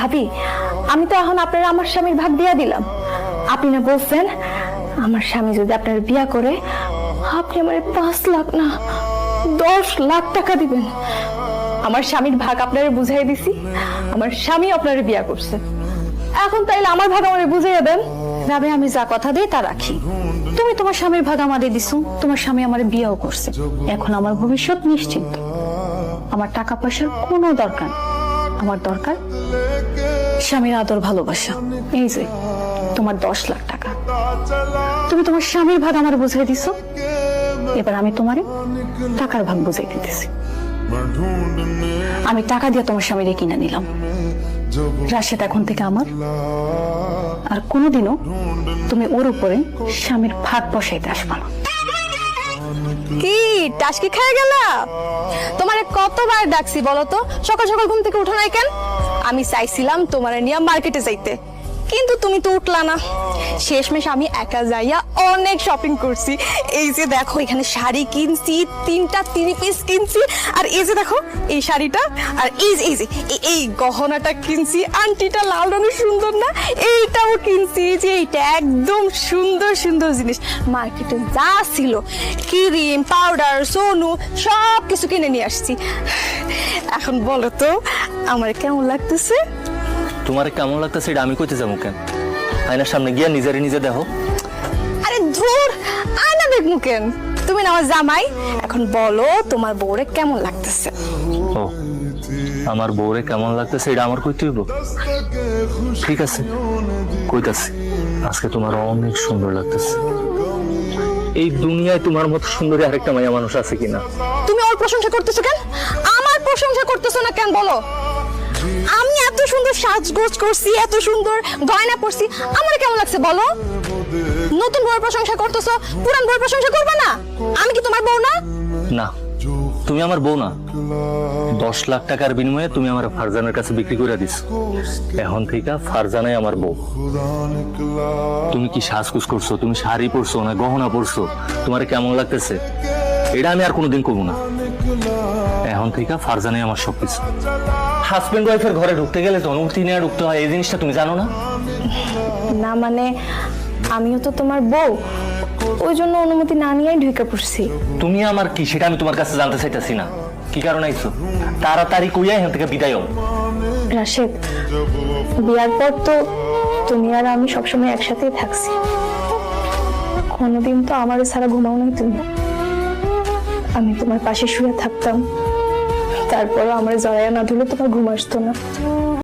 ভাবি, আমি তো এখন আপনারা আমার স্বামীর ভাগ দিয়া দিলাম। আপনি না বলছেন আমার স্বামী যদি আপনার বিয়া করে আপনি আমার 5 লাখ না 10 লাখ টাকা দিবেন। আমার স্বামীর ভাগ আপনারা বুঝাই দিছি, আমার স্বামী আপনার বিয়া করছে, এখন তাইলে আমার ভাগ আমারে বুঝাইয়া দেন। রাবে, আমি যা কথা দিই তা রাখি। তুমি তোমার স্বামীর ভাগ আমারে দিছো, তোমার স্বামী আমার বিয়েও করছে, এখন আমার ভবিষ্যৎ নিশ্চিন্ত। আমার টাকা পয়সার কোনো দরকার, আমার দরকার স্বামীর আদর ভালোবাসা। এই যে তোমার 10 লাখ টাকা, তুমি তোমার স্বামীর ভাগ আমার বুঝাই দিছো, এবার আমি তোমারে টাকার ভাগ বুঝাই দিতেছি। আমি টাকা দিয়ে তোমার স্বামীরে কিনে নিলাম, রাশেদ এখন থেকে আমার, আর কোনোদিনও তুমি ওর উপরে স্বামীর ভাগ বসাইতে আসবা না। কি টাসকি খেয়ে গেলা? তোমারে কতবার ডাকছি বলো তো, সকাল সকাল ঘুম থেকে উঠো নাই কেন? আমি চাইছিলাম তোমারে নিয়ে মার্কেটে যাইতে, কিন্তু তুমি তো উঠলা না। শেষমেশ আমি একা যাইয়া অনেক শপিং করছি। এই যে দেখো, এখানে শাড়ি কিনছি, 3টা 3 পিস কিনছি, আর এই যে দেখো এই শাড়িটা, আর এই গহনাটা কিনছি, আন্টিটা লাল রঙের সুন্দর না, এইটাও কিনছি। যে এইটা একদম সুন্দর সুন্দর জিনিস, মার্কেটে যা ছিল ক্রিম পাউডার সোনু সব কিছু কিনে নিয়ে আসছি। এখন বলো তো আমার কেমন লাগতেছে? তোমার কেমন লাগতেছে এটা আমি কইতে যাবো কেন? আয়নার সামনে গিয়া নিজেরে নিজে দেখো। আরে ধুর, আয়না দেখবো কেন? তুমি না আমার জামাই, এখন বলো তোমার বউরে কেমন লাগতেছে? ও, আমার বউরে কেমন লাগতেছে এটা আমার কইতে হইব? ঠিক আছে, কইতাছি। আজকে তোমার অনেক সুন্দর লাগতেছে। এই দুনিয়ায় তোমার মতো সুন্দরী আরেকটা মাইয়া মানুষ আছে কিনা? তুমি ওর প্রশংসা করতেছো কেন? আমার প্রশংসা করতেছো না কেন বলো? আমি এত সুন্দর সাজগোজ করছি, এত সুন্দর গয়না পরছি, আমার কেমন লাগছে বলো? নতুন বউয়ের প্রশংসা করতেছো, পুরান বউয়ের প্রশংসা করবে না? আমি কি তোমার বউ না? না, তুমি আমার বউ না। 10 লাখ টাকার বিনিময়ে তুমি আমার ফারজানের কাছে বিক্রি করে দিছো। এখন থেকে ফারজানাই আমার বউ। তুমি কি সাজগোজ করছো, তুমি শাড়ি পরছো না গহনা পরছো, তোমার কেমন লাগতেছে এটা আমি আর কোনোদিন করবো না। এখন থেকে ফারজানাই আমার সবকিছু। হাজবেন্ড ওয়াইফের ঘরে ঢুকতে গেলে তো অনুমতি নিয়ে ঢুকতে হয়, এই জিনিসটা তুমি জানো না? না মানে আমিও তো তোমার বউ, ওই জন্য অনুমতি না নিয়েই ঢুকে পড়ছি। তুমি আমার কি সেটা আমি তোমার কাছে জানতে চাইতেছি না। কি কারণ আইছো? তাড়াতাড়ি কইয়া এখান থেকে বিদায় হও। রাশেদ, বিয়ার পর তো তুমি আর আমি সবসময় একসাথেই থাকছি, কোনোদিন তো আমার ছাড়া ঘুমাও নাই তুমি। আমি তোমার পাশে শুয়ে থাকতাম, তারপরও আমার জড়াইয়া না ধরলে তোমার ঘুম আসতো না।